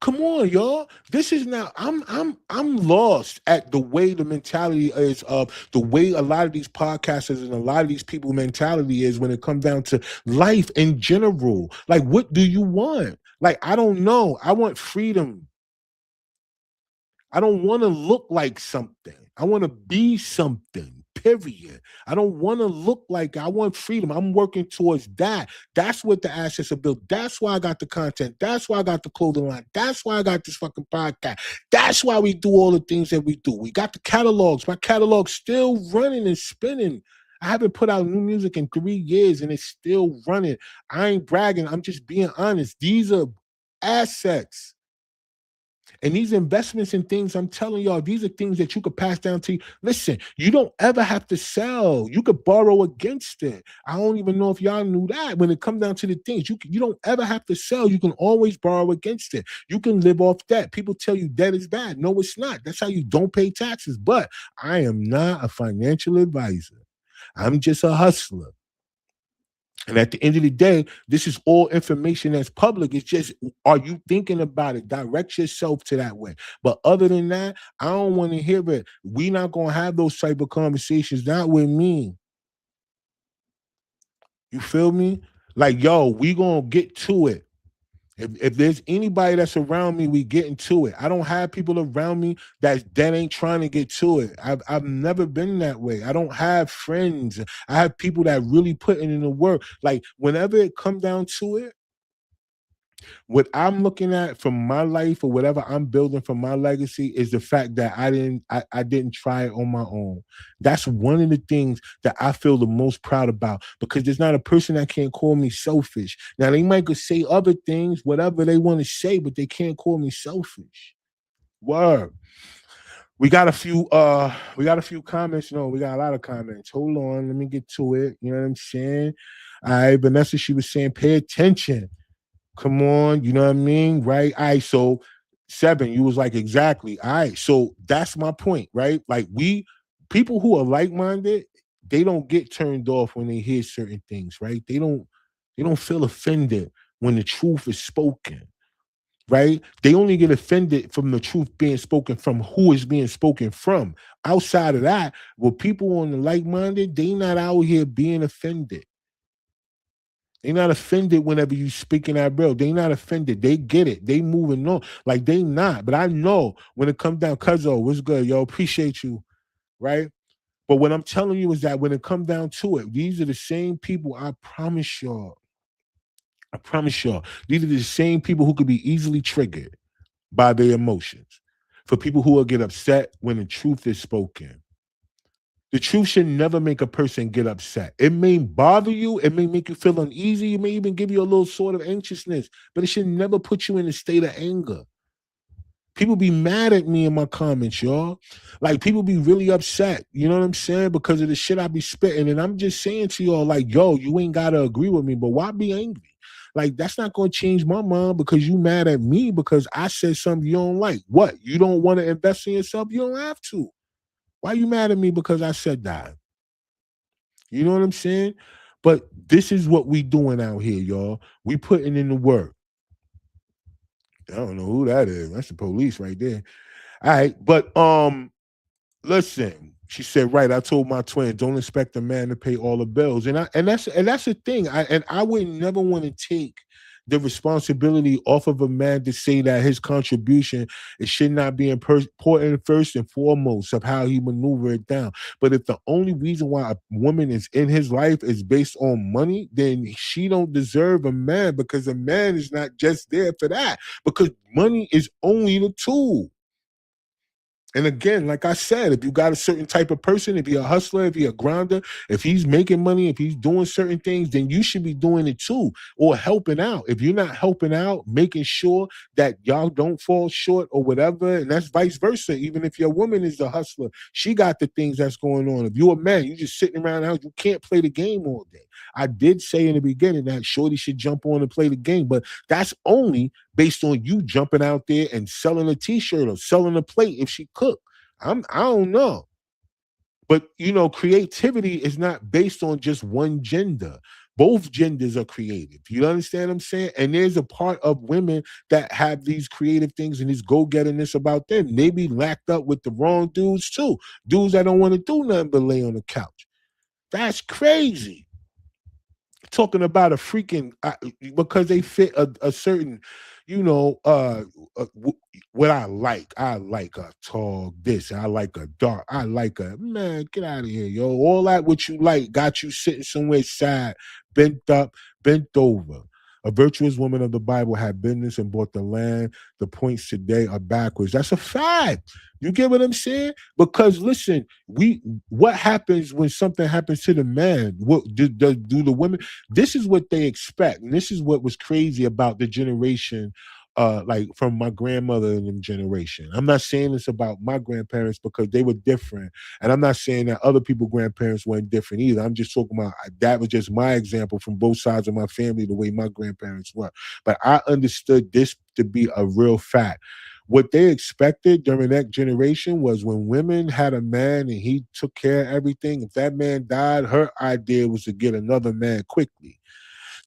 Come on, y'all. This is now. I'm lost at the way the mentality is of the way a lot of these podcasters and a lot of these people mentality is when it comes down to life in general. Like, what do you want? Like, I don't know. I want freedom. I don't want to look like something. I want to be something. Period. I don't want to look like I want freedom. I'm working towards that. That's what the assets are built. That's why I got the content. That's why I got the clothing line. That's why I got this fucking podcast. That's why we do all the things that we do. We got the catalogs. My catalog's still running and spinning. I haven't put out new music in 3 years and it's still running. I ain't bragging. I'm just being honest. These are assets. And these investments and things, I'm telling y'all, these are things that you could pass down to you. Listen, you don't ever have to sell. You could borrow against it. I don't even know if y'all knew that. When it comes down to the things, you don't ever have to sell. You can always borrow against it. You can live off debt. People tell you debt is bad. No, it's not. That's how you don't pay taxes. But I am not a financial advisor. I'm just a hustler. And at the end of the day, this is all information that's public. It's just, are you thinking about it? Direct yourself to that way. But other than that, I don't want to hear it. We not going to have those type of conversations. Not with me. You feel me? Like, yo, we going to get to it. If there's anybody that's around me, we getting to it. I don't have people around me that ain't trying to get to it. I've never been that way. I don't have friends. I have people that really putting in the work. Like whenever it come down to it, what I'm looking at from my life or whatever I'm building from my legacy is the fact that I didn't try it on my own. That's one of the things that I feel the most proud about, because there's not a person that can't call me selfish. Now they might could say other things, whatever they want to say, but they can't call me selfish. Word. We got a few comments. No, we got a lot of comments. Hold on, let me get to it. You know what I'm saying? All right, Vanessa, she was saying pay attention. Come on, you know what I mean? Right? All right, so 7, you was like, exactly. All right, so that's my point, right? Like people who are like-minded, they don't get turned off when they hear certain things, right? They don't feel offended when the truth is spoken, right? They only get offended from the truth being spoken from who is being spoken from. Outside of that, with people on the like-minded, they not out here being offended. They not offended whenever you speaking that real. They not offended. They get it. They moving on. Like they not. But I know when it comes down, Cuzzo, what's good, yo? Appreciate you, right? But what I'm telling you is that when it comes down to it, these are the same people, I promise y'all. I promise y'all. These are the same people who could be easily triggered by their emotions. For people who will get upset when the truth is spoken. The truth should never make a person get upset. It may bother you. It may make you feel uneasy. It may even give you a little sort of anxiousness, but it should never put you in a state of anger. People be mad at me in my comments, y'all. Like, people be really upset, you know what I'm saying? Because of the shit I be spitting. And I'm just saying to y'all, like, yo, you ain't got to agree with me, but why be angry? Like, that's not going to change my mind because you mad at me because I said something you don't like. What? You don't want to invest in yourself? You don't have to. Why you mad at me because I said that? You know what I'm saying? But this is what we doing out here, y'all. We putting in the work. I don't know who that is. That's the police right there. All right, but listen. She said, right, I told my twin, don't expect a man to pay all the bills. And that's the thing. I would never want to take the responsibility off of a man to say that his contribution, it should not be important first and foremost of how he maneuver it down. But if the only reason why a woman is in his life is based on money, then she don't deserve a man, because a man is not just there for that, because money is only the tool. And again, like I said, if you got a certain type of person, if you're a hustler, if you're a grinder, if he's making money, if he's doing certain things, then you should be doing it too, or helping out. If you're not helping out, making sure that y'all don't fall short or whatever, and that's vice versa. Even if your woman is the hustler, she got the things that's going on. If you're a man, you just sitting around the house, you can't play the game all day. I did say in the beginning that shorty should jump on and play the game, but that's only based on you jumping out there and selling a t-shirt or selling a plate if she cook. I don't know. But, you know, creativity is not based on just one gender. Both genders are creative. You understand what I'm saying? And there's a part of women that have these creative things and this go-getterness about them. They be lacked up with the wrong dudes too. Dudes that don't want to do nothing but lay on the couch. That's crazy. Talking about a freaking because they fit a certain, you know, what I like. I like a tall this. I like a dark. I like a man. Get out of here, yo. All that what you like got you sitting somewhere sad, bent up, bent over. A virtuous woman of the Bible had business and bought the land. The points today are backwards. That's a fact. You get what I'm saying? Because listen, what happens when something happens to the man? What do the women? This is what they expect, and this is what was crazy about the generation like from my grandmother and them generation. I'm not saying this about my grandparents because they were different. And I'm not saying that other people's grandparents weren't different either. I'm just talking about that was just my example from both sides of my family, the way my grandparents were. But I understood this to be a real fact. What they expected during that generation was when women had a man and he took care of everything, if that man died, her idea was to get another man quickly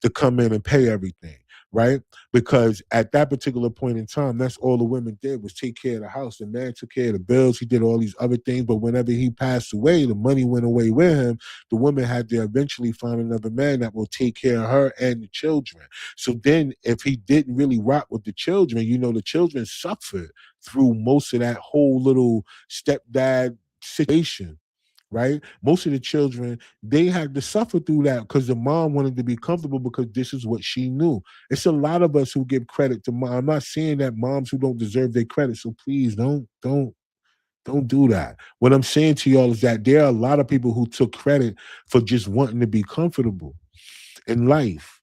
to come in and pay everything, right? Because at that particular point in time, that's all the women did was take care of the house. The man took care of the bills. He did all these other things. But whenever he passed away, the money went away with him. The woman had to eventually find another man that will take care of her and the children. So then if he didn't really rock with the children, you know, the children suffered through most of that whole little stepdad situation, right? Most of the children, they had to suffer through that because the mom wanted to be comfortable because this is what she knew. It's a lot of us who give credit to mom. I'm not saying that moms who don't deserve their credit, so please don't do that. What I'm saying to y'all is that there are a lot of people who took credit for just wanting to be comfortable in life.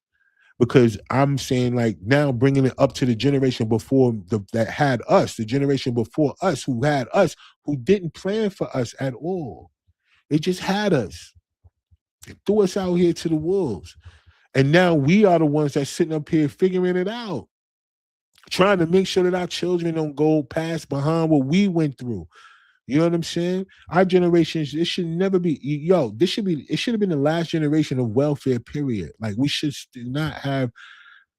Because I'm saying, like, now bringing it up to the generation before that had us, the generation before us who had us, who didn't plan for us at all. They just had us. They threw us out here to the wolves. And now we are the ones that's sitting up here figuring it out, trying to make sure that our children don't go past behind what we went through. You know what I'm saying? Our generation, it should never be, it should have been the last generation of welfare, period. Like, we should not have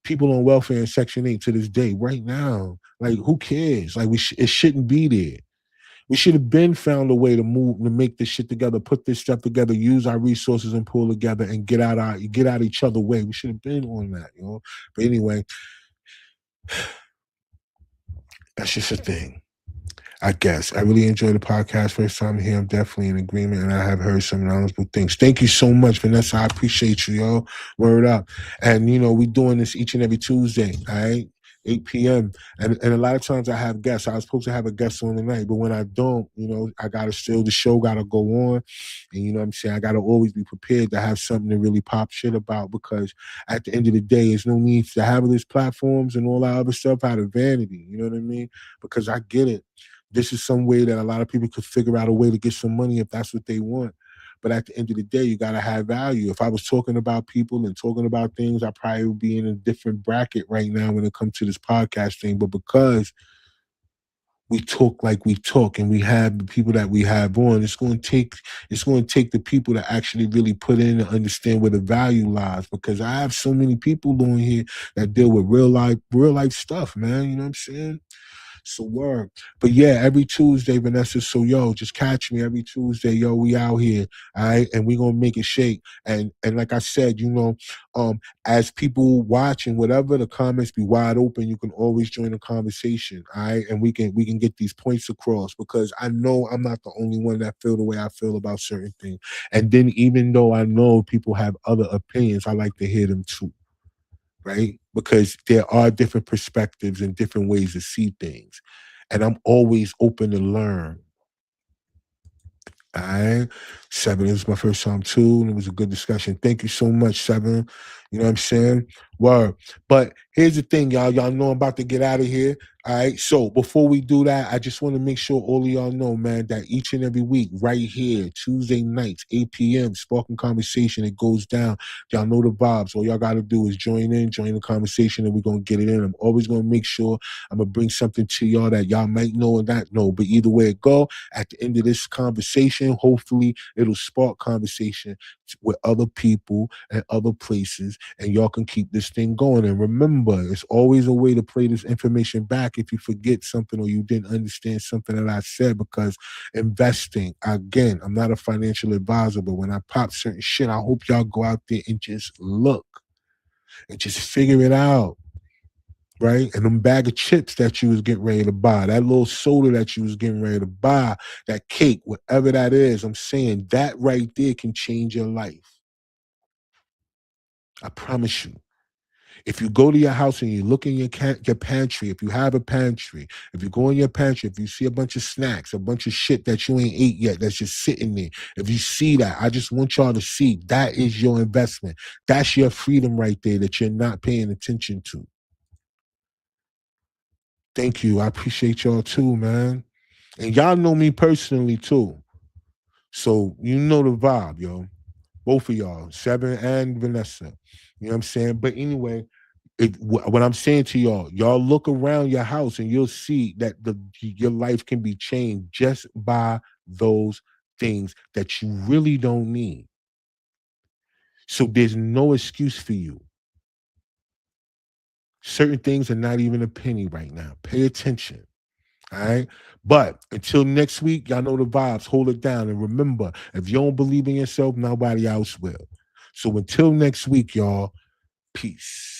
people on welfare in Section 8 to this day, right now. Like, who cares? Like, it shouldn't be there. We should have been found a way to move, to make this shit together, put this stuff together, use our resources and pull together and get out each other way. We should have been on that, you know. But anyway, that's just a thing. I guess. I really enjoyed the podcast. First time here, I'm definitely in agreement, and I have heard some knowledgeable things. Thank you so much, Vanessa. I appreciate you, yo. Word up. And, you know, we doing this each and every Tuesday, all right? 8 p.m. And a lot of times I have guests. I was supposed to have a guest on tonight, but when I don't, you know, the show got to go on. And, you know what I'm saying? I got to always be prepared to have something to really pop shit about, because at the end of the day, there's no need to have these platforms and all that other stuff out of vanity. You know what I mean? Because I get it. This is some way that a lot of people could figure out a way to get some money if that's what they want. But at the end of the day, you got to have value. If I was talking about people and talking about things, I probably would be in a different bracket right now when it comes to this podcast thing. But because we talk like we talk and we have the people that we have on, it's going to take the people that actually really put in and understand where the value lies. Because I have so many people on here that deal with real life stuff, man. You know what I'm saying? So word. But yeah, every Tuesday, Vanessa. So yo, just catch me every Tuesday. Yo, we out here. All right. And we gonna make it shake. And like I said, you know, as people watching, whatever, the comments be wide open. You can always join the conversation. All right. And we can get these points across, because I know I'm not the only one that feel the way I feel about certain things. And then even though I know people have other opinions, I like to hear them too. Right? Because there are different perspectives and different ways to see things. And I'm always open to learn. All right. Seven, it was my first time too, and it was a good discussion. Thank you so much, Seven. You know what I'm saying? Word. But here's the thing, y'all. Y'all know I'm about to get out of here. All right. So before we do that, I just want to make sure all of y'all know, man, that each and every week, right here, Tuesday nights, 8 p.m., Spark-N-Onversation, it goes down. Y'all know the vibes. All y'all got to do is join the conversation, and we're going to get it in. I'm always going to make sure I'm going to bring something to y'all that y'all might know or not know. But either way it go, at the end of this conversation, hopefully it'll spark conversation with other people and other places, and y'all can keep this thing going. And remember, it's always a way to play this information back if you forget something or you didn't understand something that I said, because investing, again, I'm not a financial advisor, but when I pop certain shit, I hope y'all go out there and just look and just figure it out. Right? And them bag of chips that you was getting ready to buy, that little soda that you was getting ready to buy, that cake, whatever that is, I'm saying that right there can change your life. I promise you. If you go to your house and you look in your pantry, if you have a pantry, if you go in your pantry, if you see a bunch of snacks, a bunch of shit that you ain't ate yet that's just sitting there, if you see that, I just want y'all to see that is your investment. That's your freedom right there that you're not paying attention to. Thank you. I appreciate y'all too, man. And y'all know me personally too. So you know the vibe, yo. Both of y'all, Seven and Vanessa. You know what I'm saying? But anyway, what I'm saying to y'all, y'all look around your house and you'll see that your life can be changed just by those things that you really don't need. So there's no excuse for you. Certain things are not even a penny right now. Pay attention. All right. But until next week, y'all know the vibes. Hold it down. And remember, if you don't believe in yourself, nobody else will. So until next week, y'all, peace.